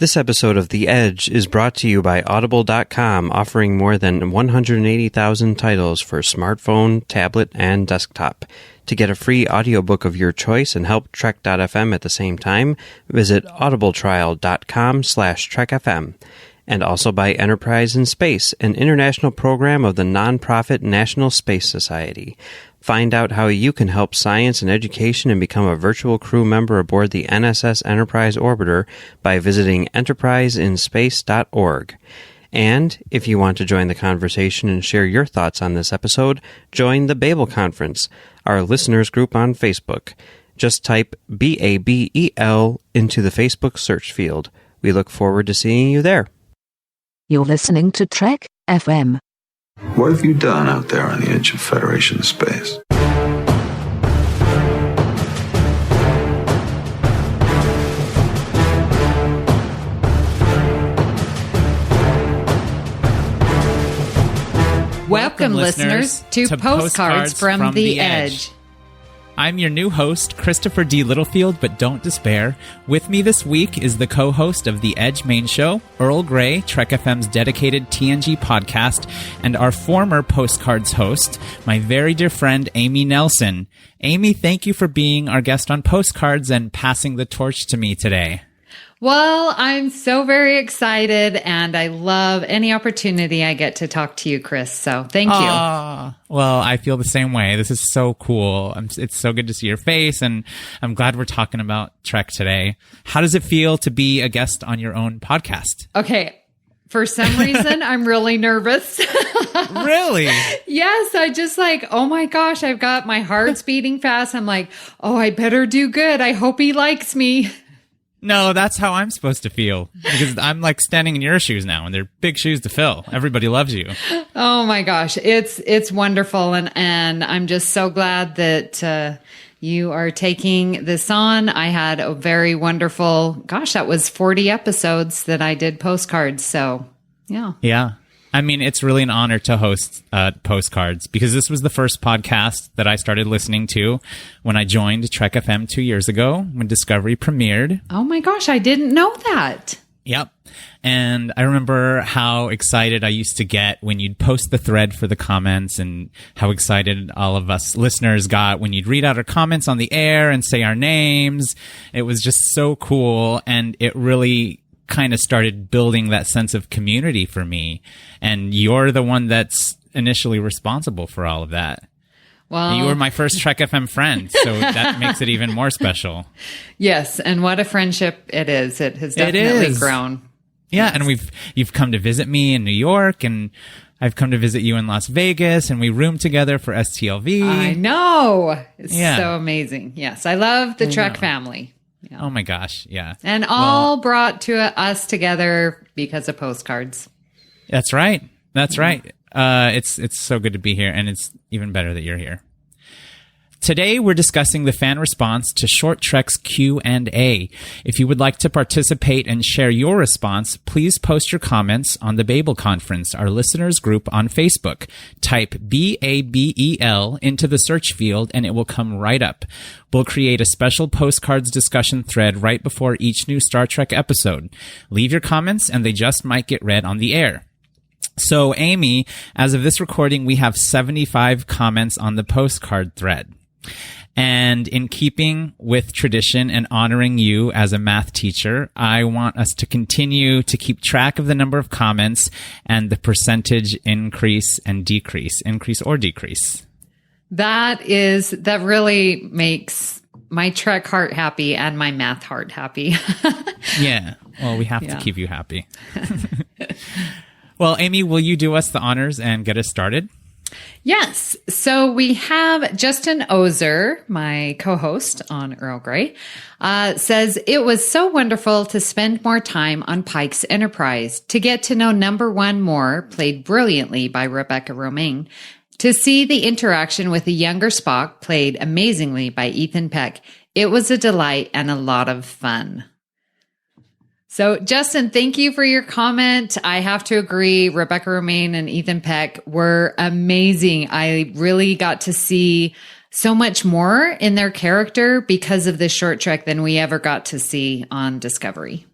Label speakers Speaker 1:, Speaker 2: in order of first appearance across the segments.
Speaker 1: This episode of The Edge is brought to you by Audible.com, offering more than 180,000 titles for smartphone, tablet, and desktop. To get a free audiobook of your choice and help Trek.fm at the same time, visit audibletrial.com/trekfm. And also by Enterprise in Space, an international program of the nonprofit National Space Society. Find out how you can help science and education and become a virtual crew member aboard the NSS Enterprise Orbiter by visiting enterpriseinspace.org. And if you want to join the conversation and share your thoughts on this episode, join the Babel Conference, our listeners group on Facebook. Just type BABEL into the Facebook search field. We look forward to seeing you there.
Speaker 2: You're listening to Trek FM.
Speaker 3: What have you done out there on the edge of Federation space?
Speaker 4: Welcome, listeners, to Postcards from the Edge.
Speaker 5: I'm your new host, Christopher D. Littlefield, but don't despair. With me this week is the co-host of The Edge main show, Earl Grey, Trek FM's dedicated TNG podcast, and our former Postcards host, my very dear friend, Amy Nelson. Amy, thank you for being our guest on Postcards and passing the torch to me today.
Speaker 4: Well, I'm so very excited, and I love any opportunity I get to talk to you, Chris. So thank you.
Speaker 5: Well, I feel the same way. This is so cool. It's so good to see your face, and I'm glad we're talking about Trek today. How does it feel to be a guest on your own podcast?
Speaker 4: Okay. For some reason, I'm really nervous.
Speaker 5: Really?
Speaker 4: Yes. I just oh my gosh, I've got my heart's beating fast. I'm like, oh, I better do good. I hope he likes me.
Speaker 5: No, that's how I'm supposed to feel, because I'm standing in your shoes now, and they're big shoes to fill. Everybody loves you.
Speaker 4: Oh my gosh. It's wonderful. And I'm just so glad that, you are taking this on. I had a very wonderful, that was 40 episodes that I did Postcards. So yeah.
Speaker 5: Yeah. I mean, it's really an honor to host Postcards, because this was the first podcast that I started listening to when I joined Trek FM 2 years ago when Discovery premiered.
Speaker 4: Oh my gosh, I didn't know that.
Speaker 5: Yep. And I remember how excited I used to get when you'd post the thread for the comments, and how excited all of us listeners got when you'd read out our comments on the air and say our names. It was just so cool, and it really kind of started building that sense of community for me. And you're the one that's initially responsible for all of that. Well, you were my first Trek FM friend, so that makes it even more special.
Speaker 4: Yes, and what a friendship it is. It has definitely grown.
Speaker 5: Yeah, yes. And you've come to visit me in New York, and I've come to visit you in Las Vegas, and we roomed together for STLV.
Speaker 4: I know. It's so amazing. Yes, I love the Trek family. Yeah.
Speaker 5: Oh my gosh, yeah.
Speaker 4: And all brought to us together because of Postcards.
Speaker 5: That's right. That's right. It's so good to be here, and it's even better that you're here. Today, we're discussing the fan response to Short Trek's Q&A. If you would like to participate and share your response, please post your comments on the Babel Conference, our listeners group on Facebook. Type BABEL into the search field, and it will come right up. We'll create a special Postcards discussion thread right before each new Star Trek episode. Leave your comments, and they just might get read on the air. So, Amy, as of this recording, we have 75 comments on the Postcard thread. And in keeping with tradition and honoring you as a math teacher, I want us to continue to keep track of the number of comments and the percentage increase and decrease, increase or decrease.
Speaker 4: That really makes my Trek heart happy and my math heart happy.
Speaker 5: Yeah. Well, we have to keep you happy. Well, Amy, will you do us the honors and get us started?
Speaker 4: Yes. So we have Justin Ozer, my co-host on Earl Grey, says, it was so wonderful to spend more time on Pike's Enterprise, to get to know number one more, played brilliantly by Rebecca Romijn, to see the interaction with a younger Spock, played amazingly by Ethan Peck. It was a delight and a lot of fun. So, Justin, thank you for your comment. I have to agree. Rebecca Romijn and Ethan Peck were amazing. I really got to see so much more in their character because of this short trek than we ever got to see on Discovery.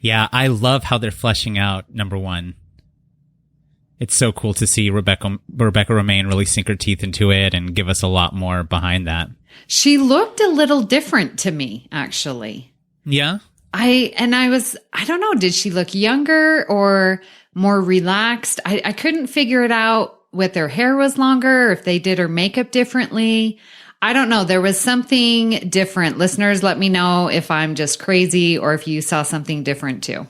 Speaker 5: Yeah, I love how they're fleshing out number one. It's so cool to see Rebecca Romaine really sink her teeth into it and give us a lot more behind that.
Speaker 4: She looked a little different to me, actually.
Speaker 5: Yeah?
Speaker 4: I don't know, did she look younger or more relaxed? I couldn't figure it out whether her hair was longer or if they did her makeup differently. I don't know. There was something different. Listeners, let me know if I'm just crazy or if you saw something different too.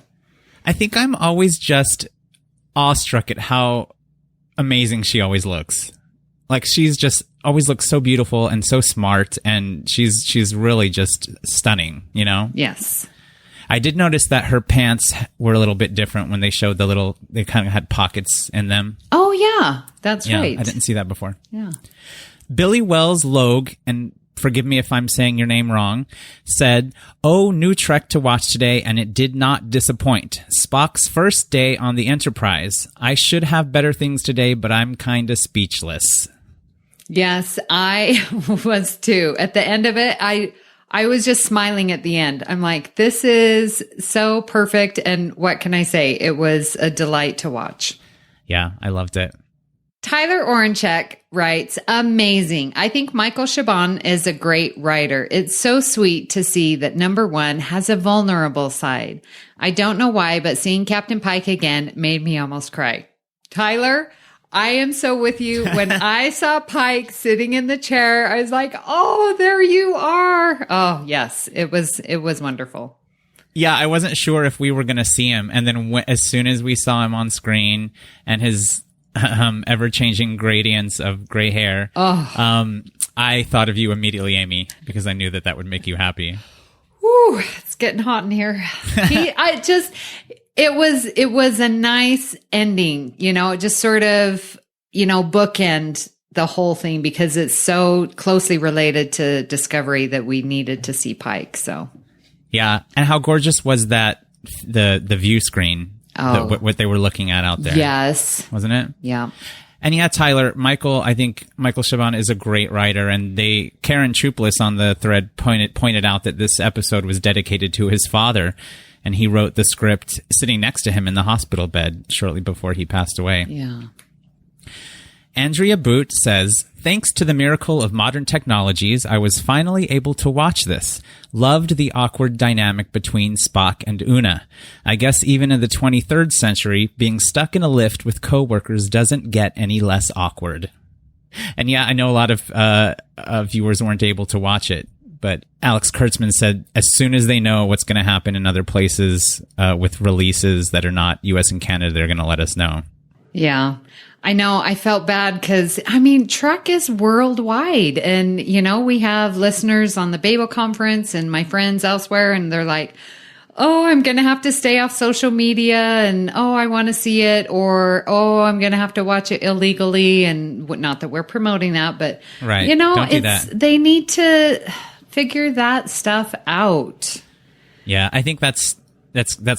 Speaker 5: I think I'm always just awestruck at how amazing she always looks. Like, she's just always looks so beautiful and so smart, and she's really just stunning, you know?
Speaker 4: Yes.
Speaker 5: I did notice that her pants were a little bit different when they showed they kind of had pockets in them.
Speaker 4: Oh, yeah. That's right.
Speaker 5: I didn't see that before.
Speaker 4: Yeah.
Speaker 5: Billy Wells Logue, and forgive me if I'm saying your name wrong, said, "Oh, new Trek to watch today, and it did not disappoint. Spock's first day on the Enterprise. I should have better things today, but I'm kind of speechless."
Speaker 4: Yes, I was too. At the end of it, I was just smiling at the end. I'm like, this is so perfect. And what can I say? It was a delight to watch.
Speaker 5: Yeah, I loved it.
Speaker 4: Tyler Orenchek writes, amazing. I think Michael Chabon is a great writer. It's so sweet to see that number one has a vulnerable side. I don't know why, but seeing Captain Pike again made me almost cry. Tyler, I am so with you. When I saw Pike sitting in the chair, I was like, oh, there you are. Oh, yes. It was wonderful.
Speaker 5: Yeah, I wasn't sure if we were going to see him. And then as soon as we saw him on screen and his ever-changing gradients of gray hair, I thought of you immediately, Amy, because I knew that would make you happy.
Speaker 4: Whew, it's getting hot in here. It was a nice ending, you know, just sort of, you know, bookend the whole thing because it's so closely related to Discovery that we needed to see Pike. So, yeah.
Speaker 5: And how gorgeous was that, the view screen, what they were looking at out there?
Speaker 4: Yes.
Speaker 5: Wasn't it?
Speaker 4: Yeah.
Speaker 5: And yeah, Tyler, I think Michael Chabon is a great writer, and Karen Troupless on the thread pointed out that this episode was dedicated to his father, and he wrote the script sitting next to him in the hospital bed shortly before he passed away.
Speaker 4: Yeah.
Speaker 5: Andrea Boot says, "Thanks to the miracle of modern technologies, I was finally able to watch this. Loved the awkward dynamic between Spock and Una. I guess even in the 23rd century, being stuck in a lift with coworkers doesn't get any less awkward." And yeah, I know a lot of viewers weren't able to watch it, but Alex Kurtzman said as soon as they know what's going to happen in other places with releases that are not U.S. and Canada, they're going to let us know.
Speaker 4: Yeah. I know. I felt bad because, I mean, Trek is worldwide. And, you know, we have listeners on the Babel conference and my friends elsewhere, and they're like, oh, I'm going to have to stay off social media, and, oh, I want to see it, or, oh, I'm going to have to watch it illegally. And not that we're promoting that, but,
Speaker 5: right.
Speaker 4: You know,
Speaker 5: Don't do that.
Speaker 4: They need to figure that stuff out.
Speaker 5: Yeah, I think that's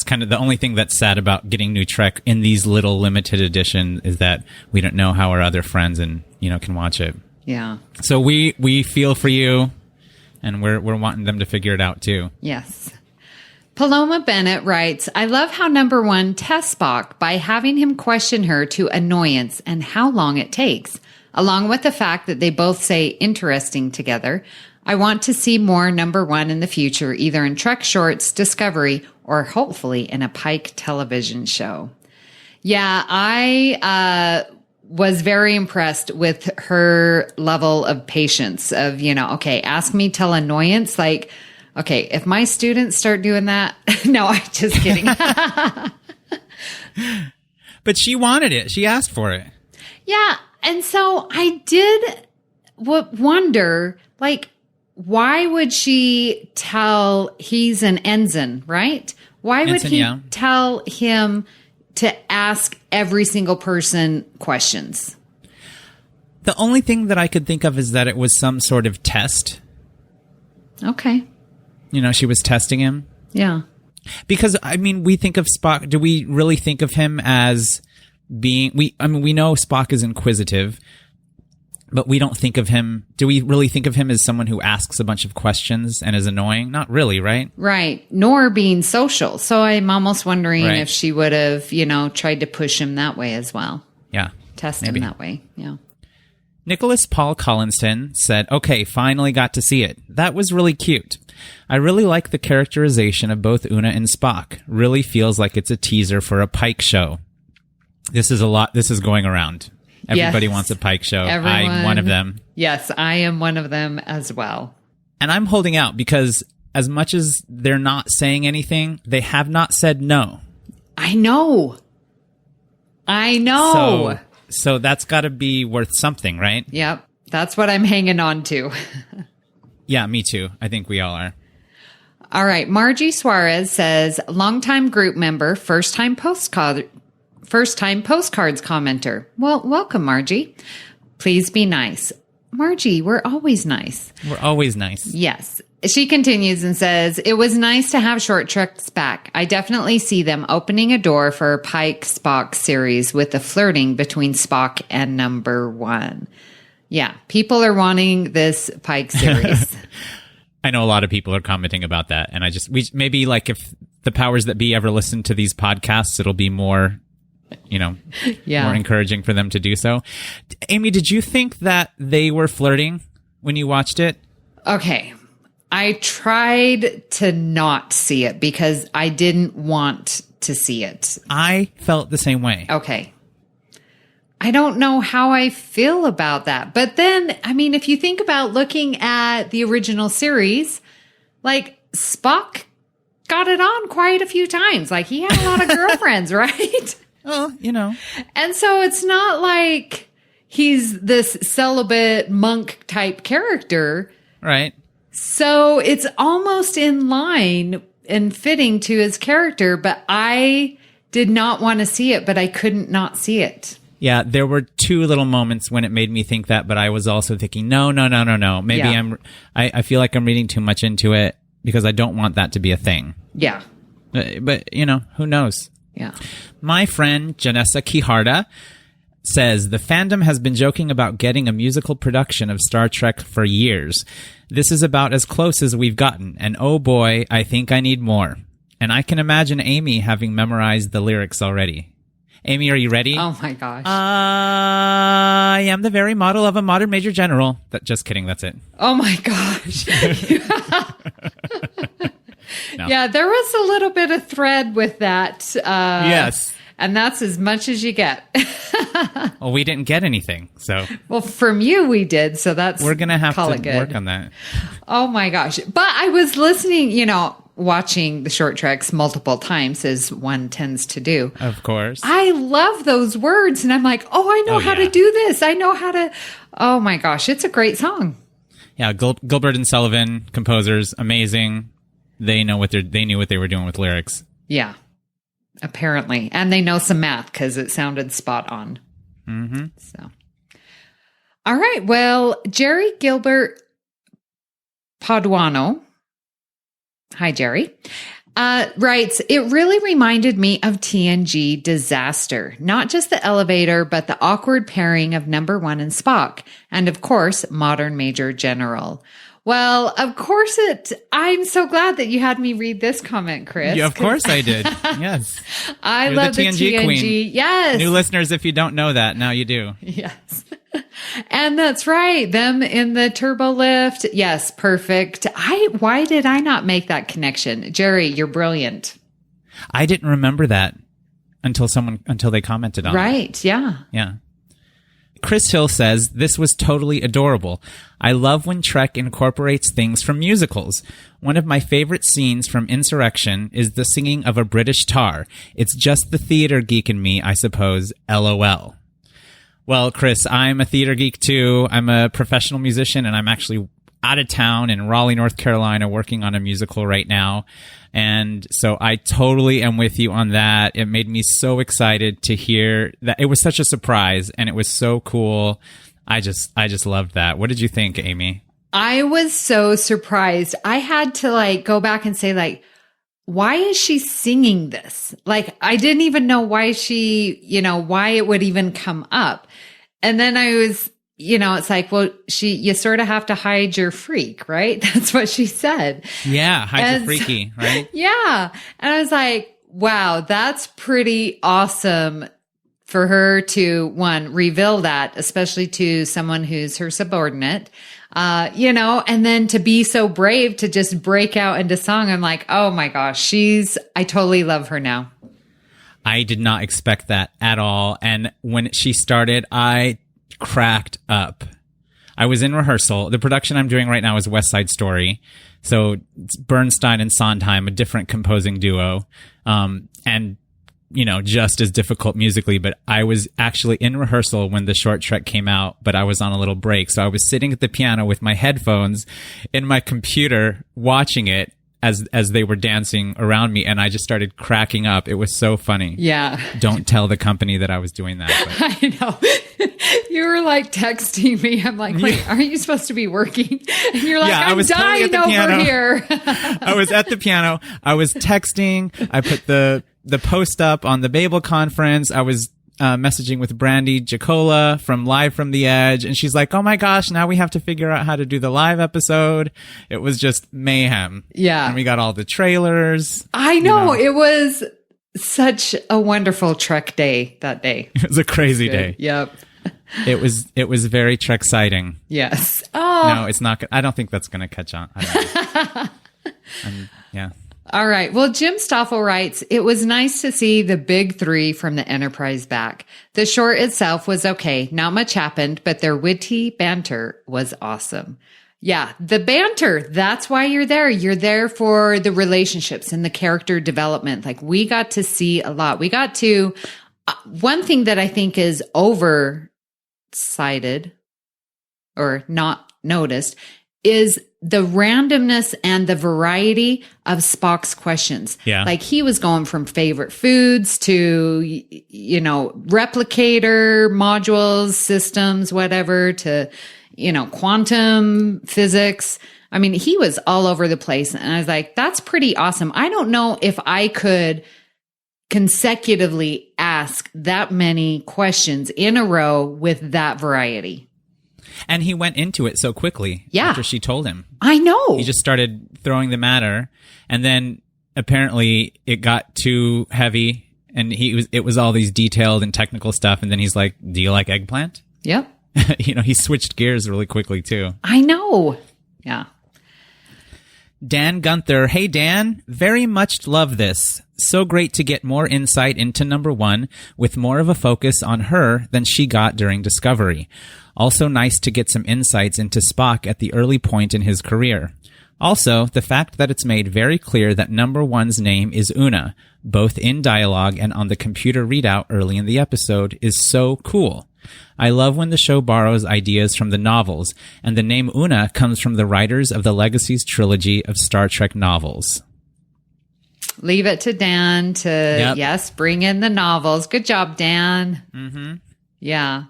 Speaker 5: kind of the only thing that's sad about getting new Trek in these little limited edition is that we don't know how our other friends can watch it.
Speaker 4: Yeah.
Speaker 5: So we feel for you, and we're wanting them to figure it out too.
Speaker 4: Yes. Paloma Bennett writes, I love how number one tests Spock by having him question her to annoyance and how long it takes, along with the fact that they both say interesting together. I want to see more number one in the future, either in Trek Shorts, Discovery, or hopefully in a Pike television show. Yeah, I was very impressed with her level of patience of, okay, ask me till annoyance. Like, okay, if my students start doing that, no, I'm just kidding.
Speaker 5: But she wanted it. She asked for it.
Speaker 4: Yeah. And so I did wonder, like, why would she tell he's an ensign, right? Why would he tell him to ask every single person questions?
Speaker 5: The only thing that I could think of is that it was some sort of test. Okay. She was testing him.
Speaker 4: Yeah.
Speaker 5: Because, we think of Spock, do we really think of him as being, we know Spock is inquisitive, But we don't think of him. Do we really think of him as someone who asks a bunch of questions and is annoying? Not really, right?
Speaker 4: Right. Nor being social. So I'm almost wondering
Speaker 5: Right.
Speaker 4: if she would have, you know, tried to push him that way as well.
Speaker 5: Yeah.
Speaker 4: Test
Speaker 5: maybe.
Speaker 4: him that way. Yeah.
Speaker 5: Nicholas Paul Collinston said, okay, finally got to see it. That was really cute. I really like the characterization of both Una and Spock. Really feels like it's a teaser for a Pike show. This is going around. Everybody
Speaker 4: Yes.
Speaker 5: wants a Pike show.
Speaker 4: Everyone.
Speaker 5: I'm one of them.
Speaker 4: Yes, I am one of them as well.
Speaker 5: And I'm holding out because as much as they're not saying anything, they have not said no.
Speaker 4: I know.
Speaker 5: So that's got to be worth something, right?
Speaker 4: Yep. That's what I'm hanging on to.
Speaker 5: Yeah, me too. I think we all are.
Speaker 4: All right. Margie Suarez says, longtime group member, first time postcards commenter. Well, welcome, Margie. Please be nice. Margie, we're always nice.
Speaker 5: We're always nice.
Speaker 4: Yes. She continues and says, it was nice to have Short Treks back. I definitely see them opening a door for a Pike Spock series with the flirting between Spock and number one. Yeah. People are wanting this Pike series.
Speaker 5: I know a lot of people are commenting about that. And maybe like if the powers that be ever listen to these podcasts, it'll be more, more encouraging for them to do so. Amy, did you think that they were flirting when you watched it?
Speaker 4: Okay. I tried to not see it because I didn't want to see it.
Speaker 5: I felt the same way.
Speaker 4: Okay. I don't know how I feel about that. But then, I mean, if you think about looking at the original series, like Spock got it on quite a few times. Like he had a lot of girlfriends, right?
Speaker 5: Well,
Speaker 4: And so it's not like he's this celibate monk type character.
Speaker 5: Right.
Speaker 4: So it's almost in line and fitting to his character, but I did not want to see it, but I couldn't not see it.
Speaker 5: Yeah, there were two little moments when it made me think that, but I was also thinking, no. Maybe I feel like I'm reading too much into it because I don't want that to be a thing.
Speaker 4: Yeah.
Speaker 5: But who knows?
Speaker 4: Yeah.
Speaker 5: My friend Janessa Kiharda says, the fandom has been joking about getting a musical production of Star Trek for years. This is about as close as we've gotten, and oh boy, I think I need more. And I can imagine Amy having memorized the lyrics already. Amy, are you ready?
Speaker 4: Oh my gosh.
Speaker 5: I am the very model of a modern major general. Just kidding, that's it.
Speaker 4: Oh my gosh.
Speaker 5: No.
Speaker 4: Yeah, there was a little bit of thread with that.
Speaker 5: Yes.
Speaker 4: And that's as much as you get.
Speaker 5: Well, we didn't get anything, so.
Speaker 4: Well, from you we did, so
Speaker 5: we're going to have to
Speaker 4: good.
Speaker 5: work on that.
Speaker 4: Oh my gosh. But I was listening, watching the Short Treks multiple times as one tends to do.
Speaker 5: Of course.
Speaker 4: I love those words. And I'm like, I know how to do this. I know how to. Oh my gosh. It's a great song.
Speaker 5: Yeah. Gilbert and Sullivan, composers, amazing. They knew what they were doing with lyrics.
Speaker 4: Yeah. Apparently. And they know some math because it sounded spot on.
Speaker 5: Mm-hmm.
Speaker 4: So. All right. Well, Jerry Gilbert Paduano. Hi, Jerry. Writes, it really reminded me of TNG Disaster. Not just the elevator, but the awkward pairing of number one and Spock. And of course, modern Major General. Well, of course I'm so glad that you had me read this comment, Chris.
Speaker 5: Yeah, of course I did. Yes.
Speaker 4: I
Speaker 5: You're
Speaker 4: love the TNG
Speaker 5: queen.
Speaker 4: Yes.
Speaker 5: New listeners, if you don't know that, now you do.
Speaker 4: Yes. And that's right. Them in the turbo lift. Yes, perfect. Why did I not make that connection? Jerry, you're brilliant.
Speaker 5: I didn't remember that until they commented on it.
Speaker 4: Right. Yeah.
Speaker 5: Yeah. Chris Hill says, this was totally adorable. I love when Trek incorporates things from musicals. One of my favorite scenes from Insurrection is the singing of a British tar. It's just the theater geek in me, I suppose. LOL. Well, Chris, I'm a theater geek too. I'm a professional musician, and I'm actually out of town in Raleigh, North Carolina, working on a musical right now. And so I totally am with you on that. It made me so excited to hear that. It was such a surprise, and it was so cool. I just loved that. What did you think, Amy?
Speaker 4: I was so surprised. I had to go back and say why is she singing this? I didn't even know why why it would even come up. And then I was, it's like, well, you sort of have to hide your freak, right? That's what she said.
Speaker 5: Yeah. Hide your freaky, right?
Speaker 4: Yeah. And I was like, wow, that's pretty awesome for her to, one, reveal that, especially to someone who's her subordinate, and then to be so brave to just break out into song. I'm like, oh my gosh, I totally love her now.
Speaker 5: I did not expect that at all. And when she started, I cracked up. I was in rehearsal. The production I'm doing right now is West Side Story. So it's Bernstein and Sondheim, a different composing duo. And just as difficult musically, but I was actually in rehearsal when the short trek came out, but I was on a little break. So I was sitting at the piano with my headphones in my computer watching it as they were dancing around me, and I just started cracking up. It was so funny.
Speaker 4: Yeah.
Speaker 5: Don't tell the company that I was doing that. But.
Speaker 4: I know. You were like texting me. I'm like, wait, aren't you supposed to be working? And you're like,
Speaker 5: yeah,
Speaker 4: I'm
Speaker 5: I was
Speaker 4: dying
Speaker 5: totally
Speaker 4: over
Speaker 5: piano.
Speaker 4: here.
Speaker 5: I was at the piano. I was texting. I put the post up on the Babel conference. I was messaging with Brandy Jacola from Live from the Edge, and she's like, oh my gosh, now we have to figure out how to do the live episode. It was just mayhem.
Speaker 4: Yeah.
Speaker 5: And we got all the trailers.
Speaker 4: I know. It was such a wonderful Trek day that day.
Speaker 5: It was a crazy day.
Speaker 4: Yep.
Speaker 5: It was very Trek-sighting.
Speaker 4: Yes. Oh.
Speaker 5: No, it's not. I don't think that's going to catch on. I don't know. Yeah.
Speaker 4: All right. Well, Jim Stoffel writes, it was nice to see the big three from the Enterprise back. The short itself was okay. Not much happened, but their witty banter was awesome. Yeah, the banter. That's why you're there. You're there for the relationships and the character development. Like, we got to see a lot. We got to, one thing that I think is oversighted or not noticed is the randomness and the variety of Spock's questions.
Speaker 5: Yeah.
Speaker 4: Like, he was going from favorite foods to, replicator modules, systems, whatever, to, quantum physics. I mean, he was all over the place. And I was like, that's pretty awesome. I don't know if I could consecutively ask that many questions in a row with that variety.
Speaker 5: And he went into it so quickly after she told him.
Speaker 4: I know.
Speaker 5: He just started throwing them at her, and then apparently it got too heavy, and it was all these detailed and technical stuff, and then he's like, do you like eggplant?
Speaker 4: Yep.
Speaker 5: He switched gears really quickly too.
Speaker 4: I know. Yeah.
Speaker 5: Dan Gunther. Hey, Dan. Very much love this. So great to get more insight into number one with more of a focus on her than she got during Discovery. Also nice to get some insights into Spock at the early point in his career. Also, the fact that it's made very clear that number one's name is Una, both in dialogue and on the computer readout early in the episode, is so cool. I love when the show borrows ideas from the novels, and the name Una comes from the writers of the Legacies trilogy of Star Trek novels.
Speaker 4: Leave it to Dan to, yes, bring in the novels. Good job, Dan.
Speaker 5: Mm-hmm.
Speaker 4: Yeah.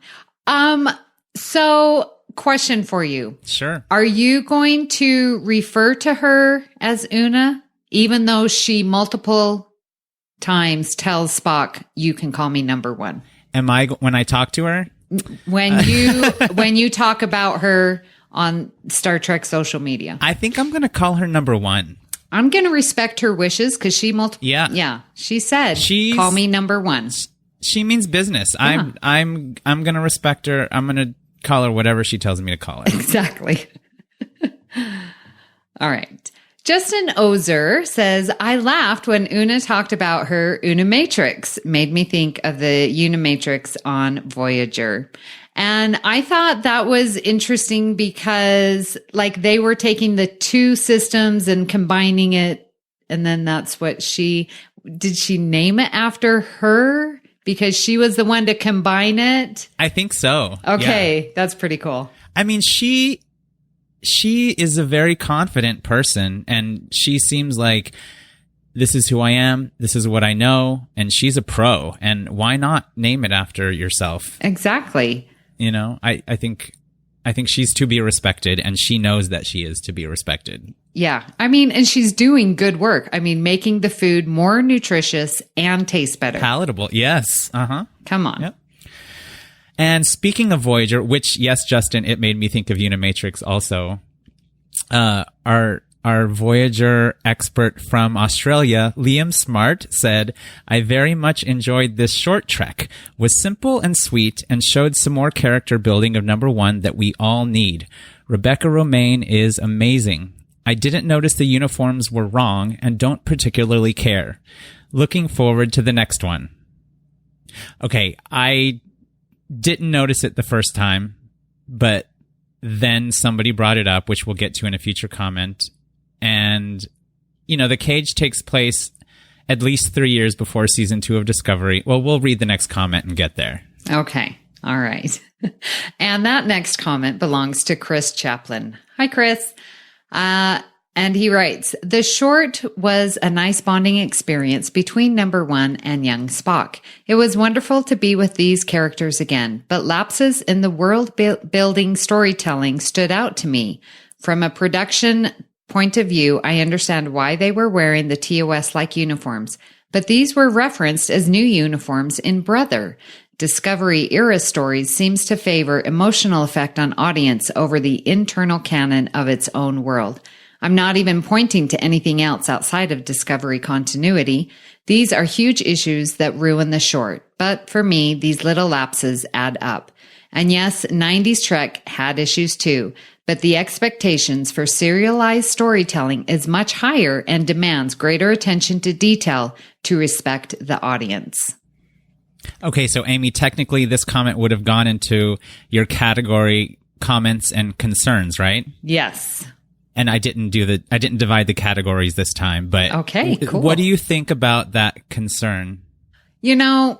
Speaker 4: So, question for you.
Speaker 5: Sure.
Speaker 4: Are you going to refer to her as Una, even though she multiple times tells Spock, you can call me number one?
Speaker 5: Am I, when I talk to her?
Speaker 4: When you talk about her on Star Trek social media.
Speaker 5: I think I'm going to call her number one.
Speaker 4: I'm going to respect her wishes because she
Speaker 5: Yeah.
Speaker 4: She said, call me number one.
Speaker 5: She means business. Yeah. I'm going to respect her. I'm going to call her whatever she tells me to call her.
Speaker 4: Exactly. All right. Justin Ozer says, I laughed when Una talked about her Unimatrix. Made me think of the Unimatrix on Voyager. And I thought that was interesting because, like, they were taking the two systems and combining it. And then that's what did she name it after her? Because she was the one to combine it?
Speaker 5: I think so.
Speaker 4: Okay.
Speaker 5: Yeah.
Speaker 4: That's pretty cool.
Speaker 5: I mean, she is a very confident person, and she seems like, this is who I am, this is what I know, and she's a pro, and why not name it after yourself?
Speaker 4: Exactly.
Speaker 5: I think she's to be respected, and she knows that she is to be respected.
Speaker 4: Yeah. I mean, and she's doing good work. I mean, making the food more nutritious and taste better.
Speaker 5: Palatable. Yes. Uh-huh.
Speaker 4: Come on.
Speaker 5: Yep. And speaking of Voyager, which, yes, Justin, it made me think of Unimatrix also. Our Voyager expert from Australia, Liam Smart, said, I very much enjoyed this short trek. Was simple and sweet and showed some more character building of number 1 that we all need. Rebecca Romaine is amazing. I didn't notice the uniforms were wrong and don't particularly care. Looking forward to the next one. Okay, I didn't notice it the first time, but then somebody brought it up, which we'll get to in a future comment. And, you know, the cage takes place at least 3 years before season 2 of Discovery. Well, we'll read the next comment and get there.
Speaker 4: Okay. All right. And that next comment belongs to Chris Chaplin. Hi, Chris. And he writes, the short was a nice bonding experience between number 1 and young Spock. It was wonderful to be with these characters again, but lapses in the world building storytelling stood out to me. From a production point of view, I understand why they were wearing the TOS-like uniforms, but these were referenced as new uniforms in Brother. Discovery-era stories seems to favor emotional effect on audience over the internal canon of its own world. I'm not even pointing to anything else outside of Discovery continuity. These are huge issues that ruin the short, but for me, these little lapses add up. And yes, 90s Trek had issues too, but the expectations for serialized storytelling is much higher and demands greater attention to detail to respect the audience.
Speaker 5: Okay, so Amy, technically this comment would have gone into your category comments and concerns, right?
Speaker 4: Yes.
Speaker 5: And I didn't divide the categories this time, but
Speaker 4: okay, cool.
Speaker 5: What do you think about that concern?
Speaker 4: You know,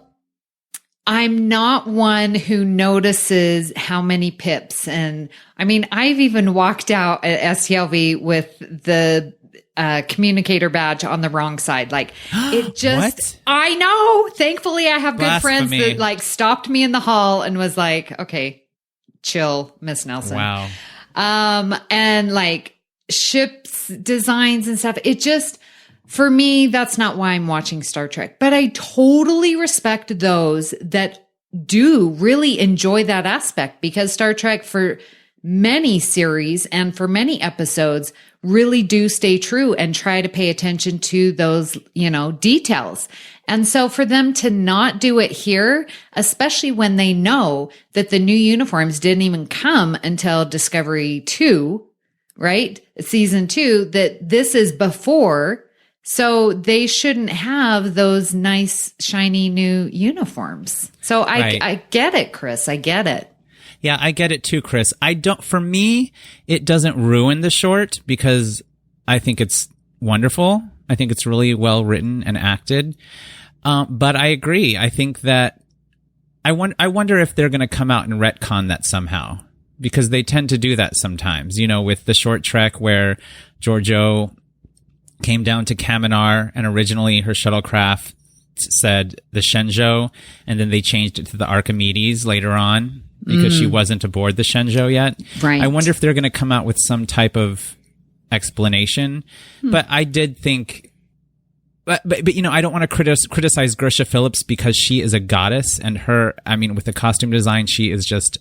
Speaker 4: I'm not one who notices how many pips. And I mean, I've even walked out at STLV with the communicator badge on the wrong side. Like it just,
Speaker 5: What?
Speaker 4: I know. Thankfully, I have good friends
Speaker 5: Blasphemy.
Speaker 4: that like stopped me in the hall and was like, okay, chill, Miss Nelson.
Speaker 5: Wow.
Speaker 4: And like ships designs and stuff. It just, for me, that's not why I'm watching Star Trek, but I totally respect those that do really enjoy that aspect, because Star Trek for many series and for many episodes really do stay true and try to pay attention to those, you know, details. And so for them to not do it here, especially when they know that the new uniforms didn't even come until Discovery 2, right? Season 2, that this is before. So they shouldn't have those nice, shiny new uniforms. So I get it, Chris. I get it.
Speaker 5: Yeah, I get it too, Chris. For me, it doesn't ruin the short because I think it's wonderful. I think it's really well written and acted. But I agree. I think that I wonder if they're going to come out and retcon that somehow, because they tend to do that sometimes, you know, with the short trek where Georgiou came down to Kaminar and originally her shuttlecraft said the Shenzhou, and then they changed it to the Archimedes later on because she wasn't aboard the Shenzhou yet.
Speaker 4: Right.
Speaker 5: I wonder if they're going to come out with some type of explanation. But I did think, but you know, I don't want to criticize Gersha Phillips because she is a goddess, and her, I mean, with the costume design, she is just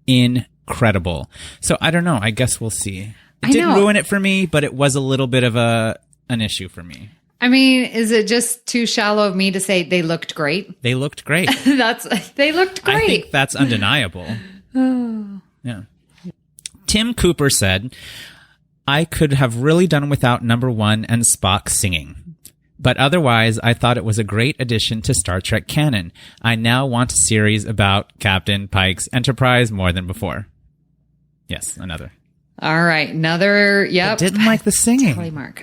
Speaker 5: incredible. So I don't know. I guess we'll see. It didn't ruin it for me, but it was a little bit of an issue for me.
Speaker 4: I mean, is it just too shallow of me to say they looked great?
Speaker 5: They looked great.
Speaker 4: They looked great.
Speaker 5: I think that's undeniable. Yeah. Tim Cooper said, I could have really done without number 1 and Spock singing. But otherwise, I thought it was a great addition to Star Trek canon. I now want a series about Captain Pike's Enterprise more than before. Yes, another.
Speaker 4: All right. Another, yep.
Speaker 5: I didn't like the singing.
Speaker 4: Totally, Mark.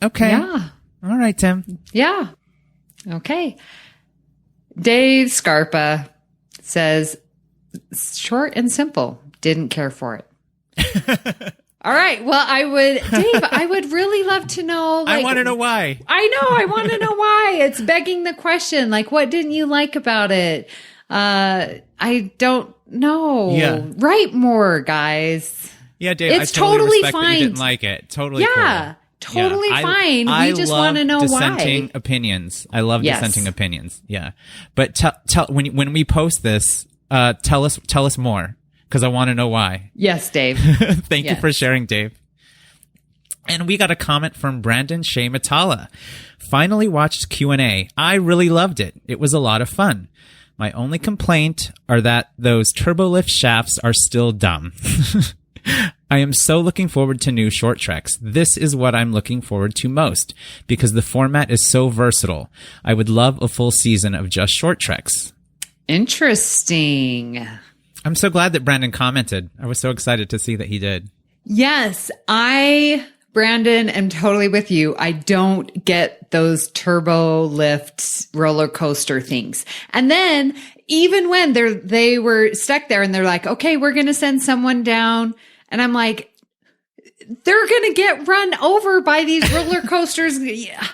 Speaker 5: Okay.
Speaker 4: Yeah.
Speaker 5: All right, Tim.
Speaker 4: Yeah. Okay. Dave Scarpa says, short and simple. Didn't care for it. All right. Well, Dave, I would really love to know.
Speaker 5: I want to know why.
Speaker 4: I know. I want to know why. It's begging the question. Like, what didn't you like about it? I don't know.
Speaker 5: Yeah.
Speaker 4: Write more, guys.
Speaker 5: Yeah, Dave,
Speaker 4: It's
Speaker 5: I totally
Speaker 4: totally
Speaker 5: respect
Speaker 4: fine.
Speaker 5: that you didn't like it. Totally
Speaker 4: Yeah.
Speaker 5: cool.
Speaker 4: Totally fine. We just
Speaker 5: love
Speaker 4: want to know
Speaker 5: dissenting
Speaker 4: why.
Speaker 5: opinions. I love
Speaker 4: Yes.
Speaker 5: dissenting opinions. Yeah. But tell when we post this, Tell us more, because I want to know why.
Speaker 4: Yes, Dave.
Speaker 5: Thank you for sharing, Dave. And we got a comment from Brandon Shea Matala. Finally watched Q&A. I really loved it. It was a lot of fun. My only complaint are that those turbolift shafts are still dumb. I am so looking forward to new short treks. This is what I'm looking forward to most, because the format is so versatile. I would love a full season of just short treks.
Speaker 4: Interesting.
Speaker 5: I'm so glad that Brandon commented. I was so excited to see that he did.
Speaker 4: Yes, Brandon, am totally with you. I don't get those turbo lift roller coaster things. And then even when they were stuck there and they're like, okay, we're going to send someone down. And I'm like, they're going to get run over by these roller coasters. Yeah.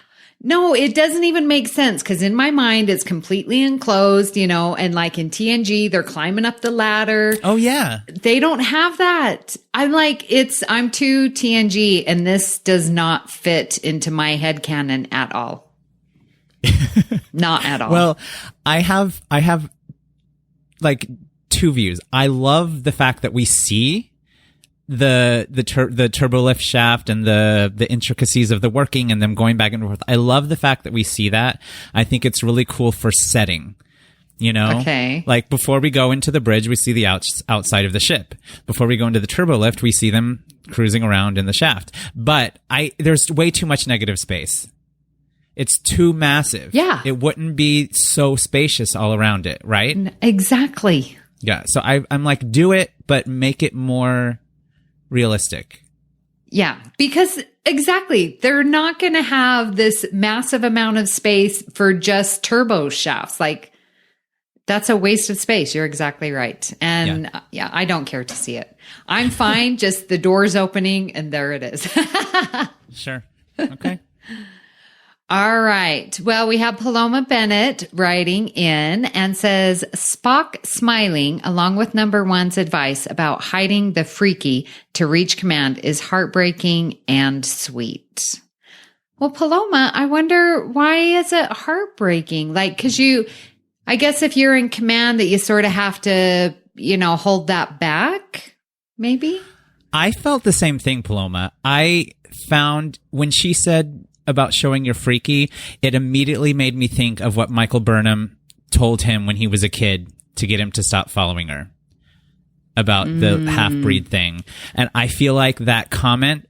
Speaker 4: No, it doesn't even make sense, because in my mind, it's completely enclosed, and like in TNG, they're climbing up the ladder.
Speaker 5: Oh, yeah.
Speaker 4: They don't have that. I'm like, I'm too TNG, and this does not fit into my headcanon at all. Not at all.
Speaker 5: Well, I have like two views. I love the fact that we see the turbolift shaft and the intricacies of the working and them going back and forth. I love the fact that we see that. I think it's really cool for setting,
Speaker 4: Okay.
Speaker 5: Like before we go into the bridge, we see the outside of the ship. Before we go into the turbolift, we see them cruising around in the shaft. But there's way too much negative space. It's too massive.
Speaker 4: Yeah.
Speaker 5: It wouldn't be so spacious all around it, right?
Speaker 4: Exactly.
Speaker 5: Yeah. So I'm like, do it, but make it more realistic.
Speaker 4: Yeah, because exactly. They're not going to have this massive amount of space for just turbo shafts. Like, that's a waste of space. You're exactly right. And yeah, I don't care to see it. I'm fine. Just the doors opening and there it is.
Speaker 5: Sure. Okay.
Speaker 4: All right. Well, we have Paloma Bennett writing in and says, Spock smiling along with number one's advice about hiding the freaky to reach command is heartbreaking and sweet. Well, Paloma, I wonder, why is it heartbreaking? Like, cause I guess if you're in command that you sort of have to, hold that back, maybe?
Speaker 5: I felt the same thing, Paloma. I found when she said about showing your freaky, it immediately made me think of what Michael Burnham told him when he was a kid to get him to stop following her about the half-breed thing. And I feel like that comment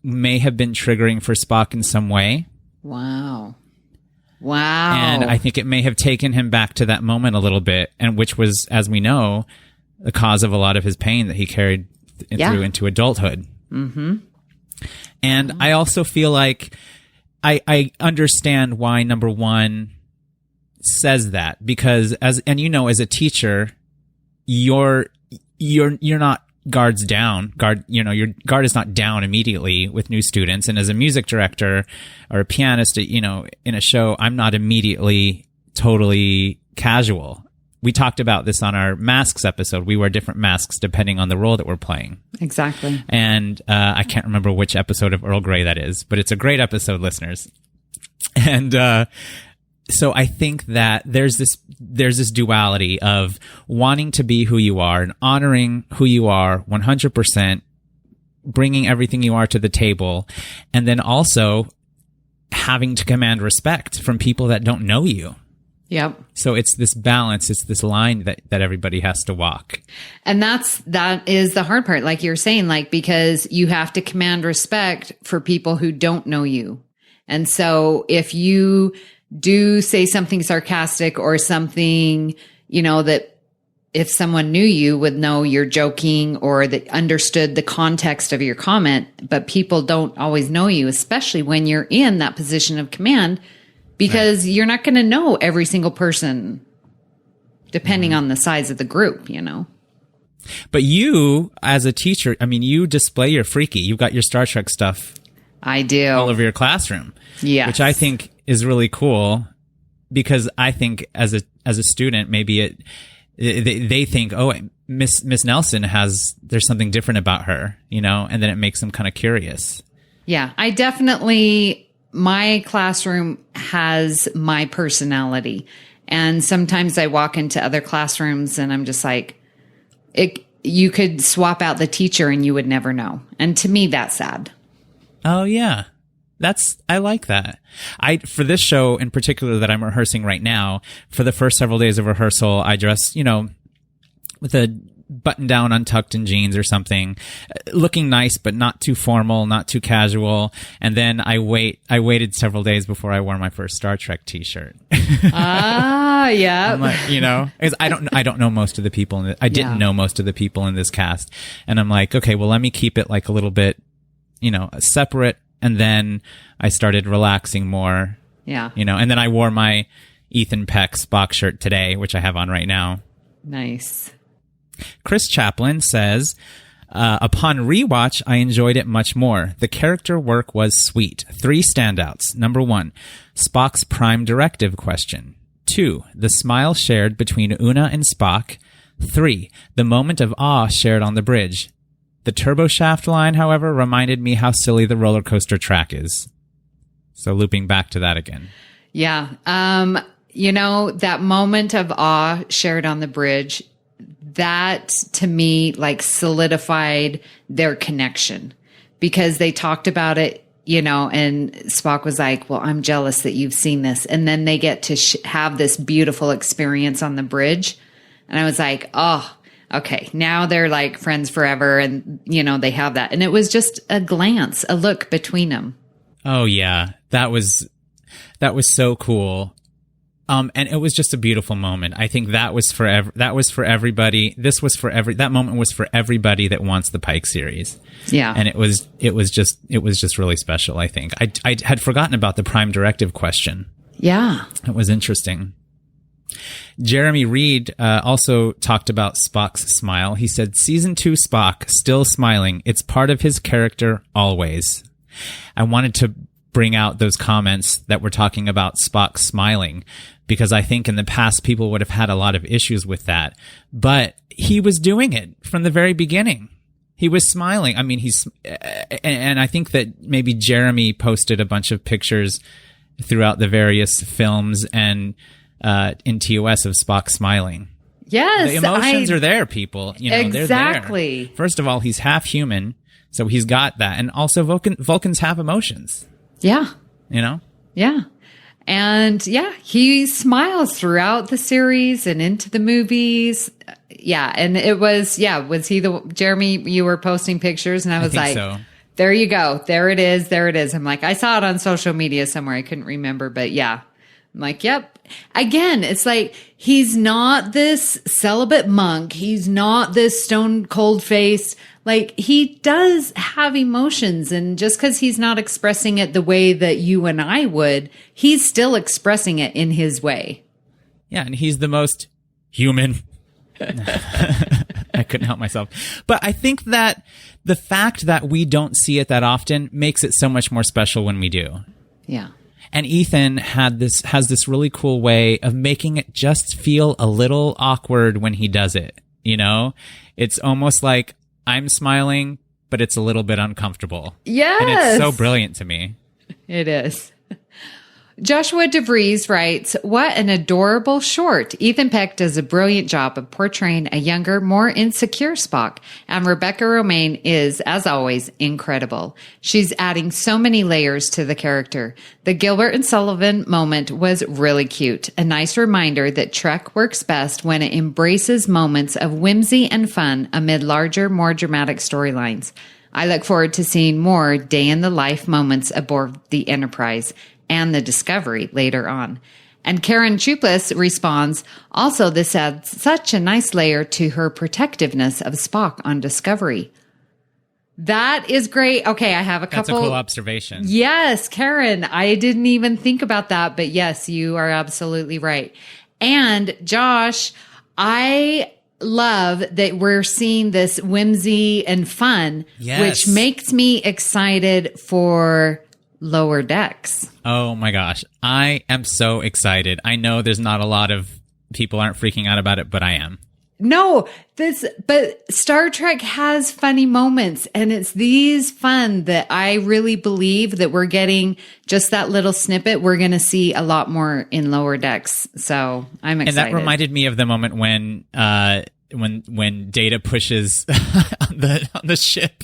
Speaker 5: may have been triggering for Spock in some way.
Speaker 4: Wow.
Speaker 5: And I think it may have taken him back to that moment a little bit, and which was, as we know, the cause of a lot of his pain that he carried through into adulthood. Mm-hmm. And I also feel like I understand why number one says that, because as a teacher, you're not guards down. Your guard is not down immediately with new students. And as a music director or a pianist, in a show, I'm not immediately totally casual. We talked about this on our masks episode. We wear different masks depending on the role that we're playing.
Speaker 4: Exactly.
Speaker 5: And I can't remember which episode of Earl Grey that is, but it's a great episode, listeners. And so I think that there's this duality of wanting to be who you are and honoring who you are 100%, bringing everything you are to the table, and then also having to command respect from people that don't know you.
Speaker 4: Yep.
Speaker 5: So it's this balance, it's this line that everybody has to walk.
Speaker 4: And that is the hard part, like you're saying, because you have to command respect for people who don't know you. And so if you do say something sarcastic or something, that if someone knew you would know you're joking or that understood the context of your comment, but people don't always know you, especially when you're in that position of command, because you're not going to know every single person depending on the size of the group,
Speaker 5: But you, as a teacher, you display your freaky. You've got your Star Trek stuff.
Speaker 4: I do.
Speaker 5: All over your classroom.
Speaker 4: Yes.
Speaker 5: Which I think is really cool, because I think as a student, maybe they think, oh, Miss Nelson there's something different about her, and then it makes them kind of curious.
Speaker 4: Yeah, I definitely my classroom has my personality. And sometimes I walk into other classrooms and I'm just like, you could swap out the teacher and you would never know. And to me, that's sad.
Speaker 5: Oh, yeah. I like that. For this show in particular that I'm rehearsing right now, for the first several days of rehearsal, I dress, with a button down untucked in jeans or something, looking nice, but not too formal, not too casual. And then I waited several days before I wore my first Star Trek t-shirt.
Speaker 4: Yeah.
Speaker 5: I'm like, because I don't know most of the people I didn't know most of the people in this cast. And I'm like, okay, well, let me keep it like a little bit, separate. And then I started relaxing more.
Speaker 4: Yeah.
Speaker 5: And then I wore my Ethan Peck Spock shirt today, which I have on right now.
Speaker 4: Nice.
Speaker 5: Chris Chaplin says, upon rewatch, I enjoyed it much more. The character work was sweet. 3 standouts. Number 1, Spock's prime directive question. 2, the smile shared between Una and Spock. 3, the moment of awe shared on the bridge. The turbo shaft line, however, reminded me how silly the roller coaster track is. So looping back to that again.
Speaker 4: Yeah. That moment of awe shared on the bridge, that to me like solidified their connection, because they talked about it, and Spock was like, well, I'm jealous that you've seen this. And then they get to have this beautiful experience on the bridge. And I was like, oh, okay, now they're like friends forever. And, they have that. And it was just a glance, a look between them. Oh,
Speaker 5: yeah. That was so cool. And it was just a beautiful moment. I think that was for everybody. That moment was for everybody that wants the Pike series.
Speaker 4: Yeah.
Speaker 5: And it was just really special, I think. I had forgotten about the prime directive question.
Speaker 4: Yeah.
Speaker 5: It was interesting. Jeremy Reed also talked about Spock's smile. He said, season 2 Spock, still smiling. It's part of his character always. I wanted to bring out those comments that were talking about Spock smiling, because I think in the past people would have had a lot of issues with that. But he was doing it from the very beginning. He was smiling. I mean, and I think that maybe Jeremy posted a bunch of pictures throughout the various films and in TOS of Spock smiling.
Speaker 4: Yes.
Speaker 5: The emotions are there, people.
Speaker 4: Exactly.
Speaker 5: They're there. First of all, he's half human, so he's got that. And also Vulcans have emotions.
Speaker 4: Yeah. Yeah. And he smiles throughout the series and into the movies. Yeah. And it was, was he Jeremy, you were posting pictures and I was like,
Speaker 5: so.
Speaker 4: There you go. There it is. There it is. I'm like, I saw it on social media somewhere. I couldn't remember, but yeah. I'm like, yep. Again, it's like, he's not this celibate monk. He's not this stone cold face. Like, he does have emotions, and just because he's not expressing it the way that you and I would, he's still expressing it in his way.
Speaker 5: Yeah, and he's the most human. I couldn't help myself. But I think that the fact that we don't see it that often makes it so much more special when we do.
Speaker 4: Yeah.
Speaker 5: And Ethan has this really cool way of making it just feel a little awkward when he does it. It's almost like I'm smiling, but it's a little bit uncomfortable.
Speaker 4: Yes.
Speaker 5: And it's so brilliant to me.
Speaker 4: It is. Joshua DeVries writes, what an adorable short. Ethan Peck does a brilliant job of portraying a younger, more insecure Spock, and Rebecca Romaine is, as always, incredible. She's adding so many layers to the character. The Gilbert and Sullivan moment was really cute. A nice reminder that Trek works best when it embraces moments of whimsy and fun amid larger, more dramatic storylines. I look forward to seeing more day-in-the-life moments aboard the Enterprise and the Discovery later on. And Karen Chuplis responds, also, this adds such a nice layer to her protectiveness of Spock on Discovery. That is great. Okay, I have a couple.
Speaker 5: That's a cool observation.
Speaker 4: Yes, Karen, I didn't even think about that, but yes, you are absolutely right. And Josh, I love that we're seeing this whimsy and fun, which makes me excited for Lower Decks.
Speaker 5: Oh my gosh. I am so excited. I know there's not a lot of people aren't freaking out about it, but I am.
Speaker 4: No, but Star Trek has funny moments, and it's these fun that I really believe that we're getting just that little snippet. We're going to see a lot more in Lower Decks. So I'm excited.
Speaker 5: And that reminded me of the moment when Data pushes on the ship.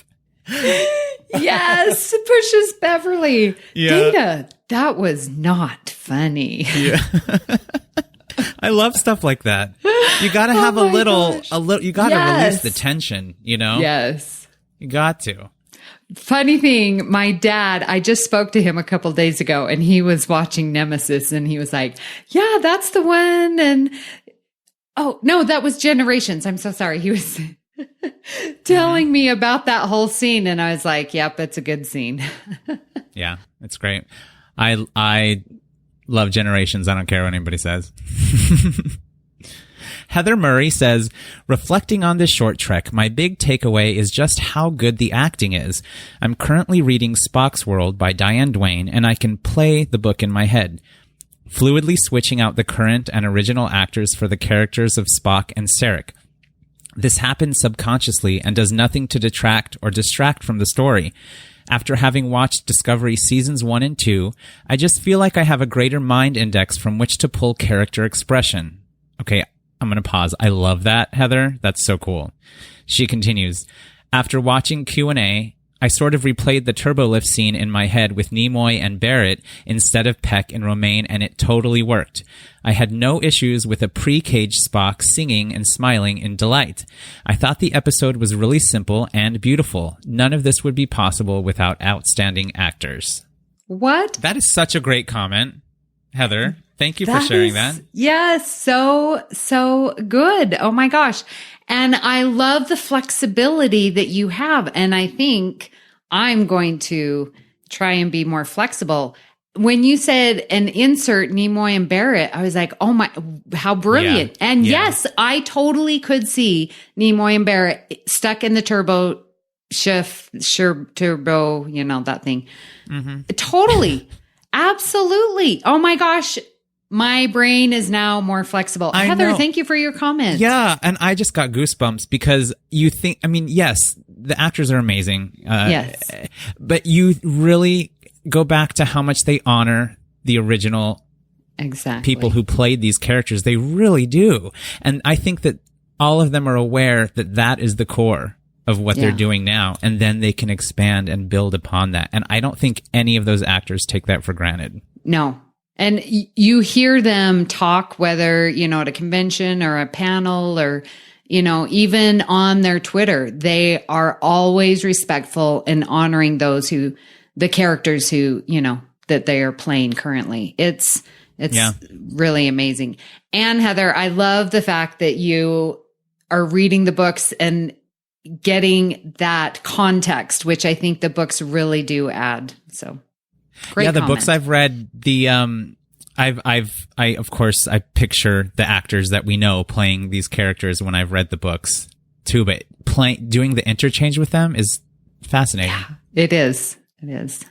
Speaker 4: Yes, pushes Beverly.
Speaker 5: Yeah.
Speaker 4: Data, that was not funny.
Speaker 5: Yeah. I love stuff like that. You got to have a little, you got to release the tension, you know?
Speaker 4: Yes.
Speaker 5: You got to.
Speaker 4: Funny thing, my dad, I just spoke to him a couple days ago and he was watching Nemesis and he was like, yeah, that's the one. And oh, no, that was Generations. I'm so sorry. He was telling me about that whole scene. And I was like, yep, it's a good scene.
Speaker 5: Yeah, it's great. I love Generations. I don't care what anybody says. Heather Murray says, reflecting on this short trek, my big takeaway is just how good the acting is. I'm currently reading Spock's World by Diane Duane, and I can play the book in my head, fluidly switching out the current and original actors for the characters of Spock and Sarek. This happens subconsciously and does nothing to detract or distract from the story. After having watched Discovery Seasons 1 and 2, I just feel like I have a greater mind index from which to pull character expression. Okay, I'm going to pause. I love that, Heather. That's so cool. She continues, after watching Q&A, I sort of replayed the turbolift scene in my head with Nimoy and Barrett instead of Peck and Romaine, and it totally worked. I had no issues with a pre-caged Spock singing and smiling in delight. I thought the episode was really simple and beautiful. None of this would be possible without outstanding actors.
Speaker 4: What?
Speaker 5: That is such a great comment, Heather. Thank you for sharing that.
Speaker 4: Yes, so good. Oh my gosh. And I love the flexibility that you have. And I think I'm going to try and be more flexible. When you said an insert Nimoy and Barrett, I was like, oh my, how brilliant.
Speaker 5: Yeah.
Speaker 4: And yes, I totally could see Nimoy and Barrett stuck in the turbo, you know, that thing. Mm-hmm. Totally. Absolutely. Oh my gosh. My brain is now more flexible. Heather, thank you for your comment.
Speaker 5: Yeah, and I just got goosebumps because you think, I mean, yes, the actors are amazing.
Speaker 4: Yes.
Speaker 5: But you really go back to how much they honor the original people who played these characters. They really do. And I think that all of them are aware that that is the core of what they're doing now. And then they can expand and build upon that. And I don't think any of those actors take that for granted.
Speaker 4: No. And you hear them talk, whether, you know, at a convention or a panel or, you know, even on their Twitter, they are always respectful and honoring the characters who, you know, that they are playing currently. It's really amazing. And Heather, I love the fact that you are reading the books and getting that context, which I think the books really do add. So. Great
Speaker 5: the
Speaker 4: comment.
Speaker 5: books I've read, I of course I picture the actors that we know playing these characters when I've read the books too, but doing the interchange with them is fascinating.
Speaker 4: Yeah, it is. It is.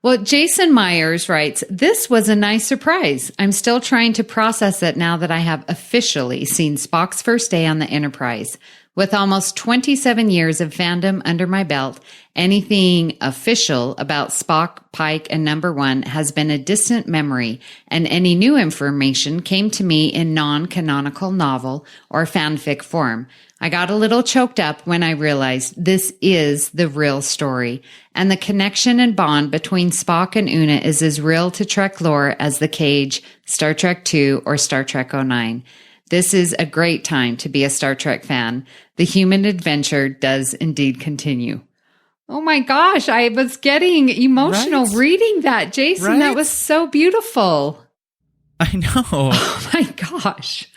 Speaker 4: Well, Jason Myers writes, this was a nice surprise. I'm still trying to process it now that I have officially seen Spock's first day on the Enterprise. With almost 27 years of fandom under my belt, anything official about Spock, Pike, and Number One has been a distant memory, and any new information came to me in non-canonical novel or fanfic form. I got a little choked up when I realized this is the real story, and the connection and bond between Spock and Una is as real to Trek lore as The Cage, Star Trek II, or Star Trek 09. This is a great time to be a Star Trek fan. The human adventure does indeed continue. Oh my gosh, I was getting emotional reading that, Jason.
Speaker 5: Right?
Speaker 4: That was so beautiful.
Speaker 5: I know.
Speaker 4: Oh my gosh.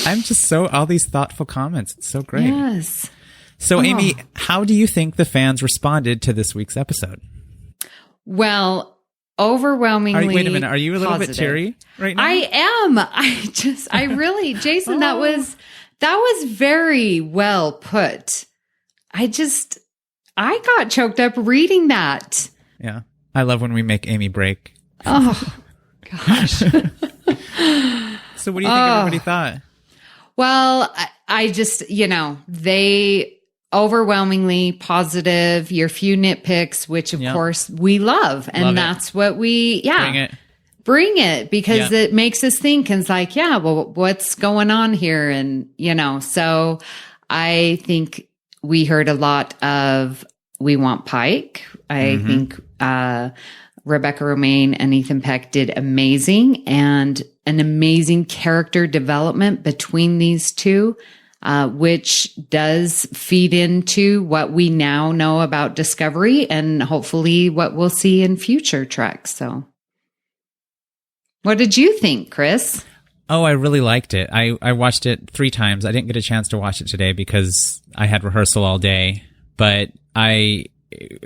Speaker 5: I'm just all these thoughtful comments. It's so great.
Speaker 4: Yes.
Speaker 5: So, Amy, how do you think the fans responded to this week's episode?
Speaker 4: Well, overwhelmingly
Speaker 5: wait a minute. Are you a little
Speaker 4: positive.
Speaker 5: bit teary right now?
Speaker 4: I am. I really, Jason, that was very well put. I got choked up reading that.
Speaker 5: Yeah. I love when we make Amy break.
Speaker 4: Oh, gosh.
Speaker 5: So what do you think everybody thought?
Speaker 4: Well, I just, they overwhelmingly positive, your few nitpicks, which of course we love. And that's what bring it because it makes us think and it's like, well, what's going on here? And, so I think we heard a lot of, we want Pike. I think, Rebecca Romaine and Ethan Peck did amazing, and an amazing character development between these two, which does feed into what we now know about Discovery and hopefully what we'll see in future Treks. So what did you think, Chris?
Speaker 5: Oh, I really liked it. I watched it 3 times. I didn't get a chance to watch it today because I had rehearsal all day, but when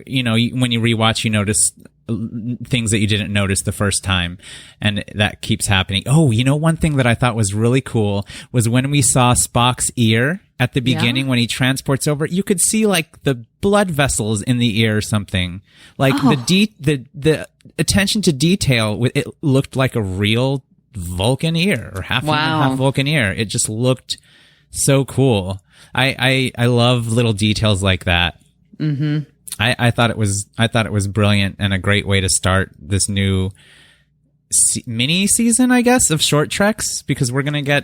Speaker 5: you rewatch, you notice things that you didn't notice the first time, and that keeps happening. Oh, one thing that I thought was really cool was when we saw Spock's ear at the beginning when he transports over, you could see like the blood vessels in the ear or something. Like the attention to detail, it looked like a real Vulcan ear or half human, half Vulcan ear. It just looked so cool. I love little details like that. Mm-hmm. I thought it was brilliant and a great way to start this new mini season, I guess, of short treks, because we're going to get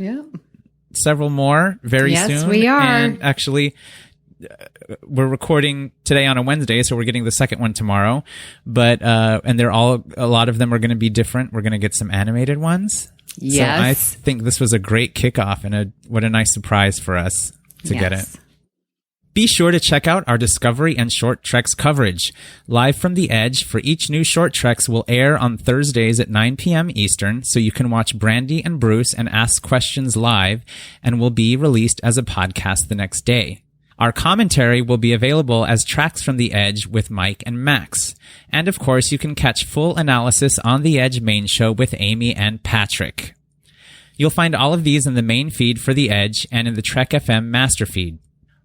Speaker 5: several more very soon.
Speaker 4: Yes, we are.
Speaker 5: And actually, we're recording today on a Wednesday, so we're getting the second one tomorrow. But and a lot of them are going to be different. We're going to get some animated ones.
Speaker 4: Yes.
Speaker 5: So I think this was a great kickoff and what a nice surprise for us to get it. Be sure to check out our Discovery and Short Treks coverage. Live from the Edge for each new Short Treks will air on Thursdays at 9 p.m. Eastern, so you can watch Brandy and Bruce and ask questions live, and will be released as a podcast the next day. Our commentary will be available as Tracks from the Edge with Mike and Max. And of course, you can catch full analysis on the Edge main show with Amy and Patrick. You'll find all of these in the main feed for the Edge and in the Trek FM master feed.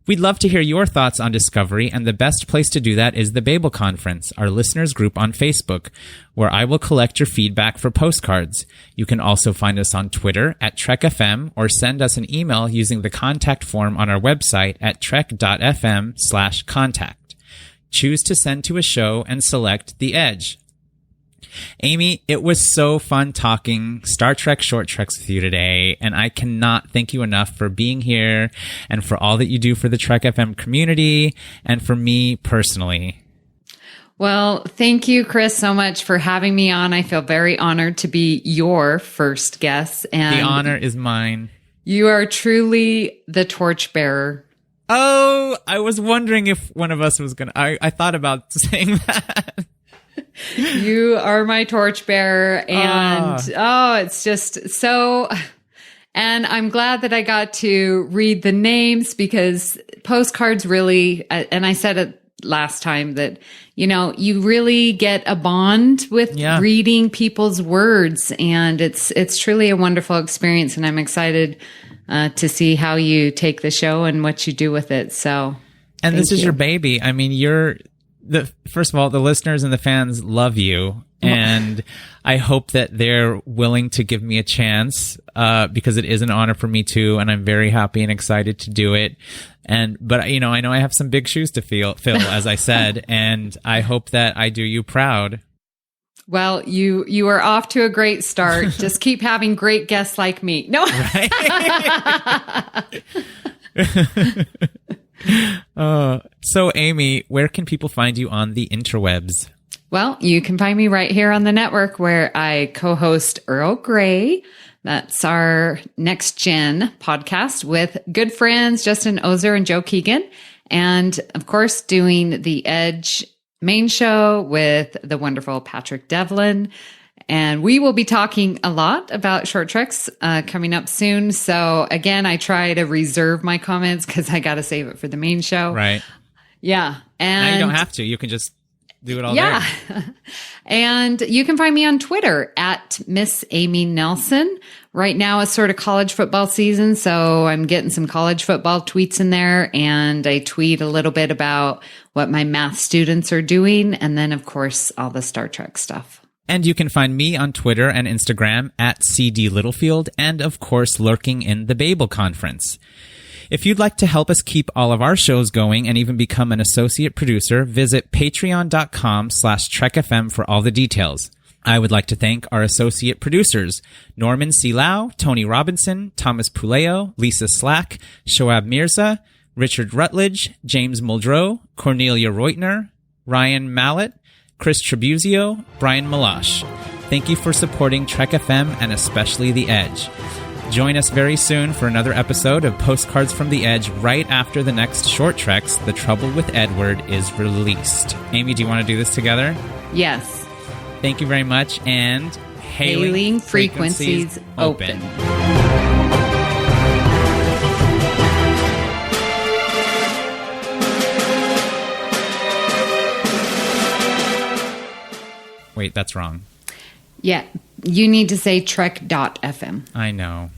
Speaker 5: We'd love to hear your thoughts on Discovery, and the best place to do that is the Babel Conference, our listeners group on Facebook, where I will collect your feedback for postcards. You can also find us on Twitter at TrekFM, or send us an email using the contact form on our website at trek.fm/contact. Choose to send to a show and select The Edge. Amy, it was so fun talking Star Trek Short Treks with you today, and I cannot thank you enough for being here and for all that you do for the Trek FM community and for me personally.
Speaker 4: Well, thank you, Chris, so much for having me on. I feel very honored to be your first guest. And
Speaker 5: the honor is mine.
Speaker 4: You are truly the torchbearer.
Speaker 5: Oh, I was wondering if one of us was going to... I thought about saying that.
Speaker 4: You are my torchbearer, and it's just so, and I'm glad that I got to read the names, because postcards really, and I said it last time that, you really get a bond with reading people's words, and it's truly a wonderful experience, and I'm excited to see how you take the show and what you do with it. So,
Speaker 5: and this is your baby. I mean, first of all, the listeners and the fans love you, and I hope that they're willing to give me a chance, because it is an honor for me too, and I'm very happy and excited to do it. But I know I have some big shoes to fill, as I said, and I hope that I do you proud.
Speaker 4: Well, you are off to a great start. Just keep having great guests like me. No. Right?
Speaker 5: So Amy, where can people find you on the interwebs?
Speaker 4: Well, you can find me right here on the network, where I co-host Earl Grey. That's our next gen podcast with good friends Justin Ozer and Joe Keegan. And of course, doing the Edge main show with the wonderful Patrick Devlin. And we will be talking a lot about short treks coming up soon. So again, I try to reserve my comments because I got to save it for the main show.
Speaker 5: Right.
Speaker 4: Yeah. And
Speaker 5: now you don't have to. You can just do it all there.
Speaker 4: And you can find me on Twitter at Miss Amy Nelson. Right now it's sort of college football season, so I'm getting some college football tweets in there, and I tweet a little bit about what my math students are doing, and then of course all the Star Trek stuff.
Speaker 5: And you can find me on Twitter and Instagram at CD Littlefield, and of course lurking in the Babel Conference. If you'd like to help us keep all of our shows going and even become an associate producer, visit patreon.com/trekfm for all the details. I would like to thank our associate producers, Norman C. Lau, Tony Robinson, Thomas Puleo, Lisa Slack, Shoaib Mirza, Richard Rutledge, James Muldrow, Cornelia Reutner, Ryan Maillet, Chris Tribuzio, Bryan Meloche. Thank you for supporting Trek FM and especially The Edge. Join us very soon for another episode of Postcards from the Edge right after the next Short Treks, The Trouble with Edward, is released. Amy, do you want to do this together?
Speaker 4: Yes.
Speaker 5: Thank you very much, and
Speaker 4: hailing frequencies open.
Speaker 5: Wait, that's wrong.
Speaker 4: Yeah, you need to say trek.fm.
Speaker 5: I know.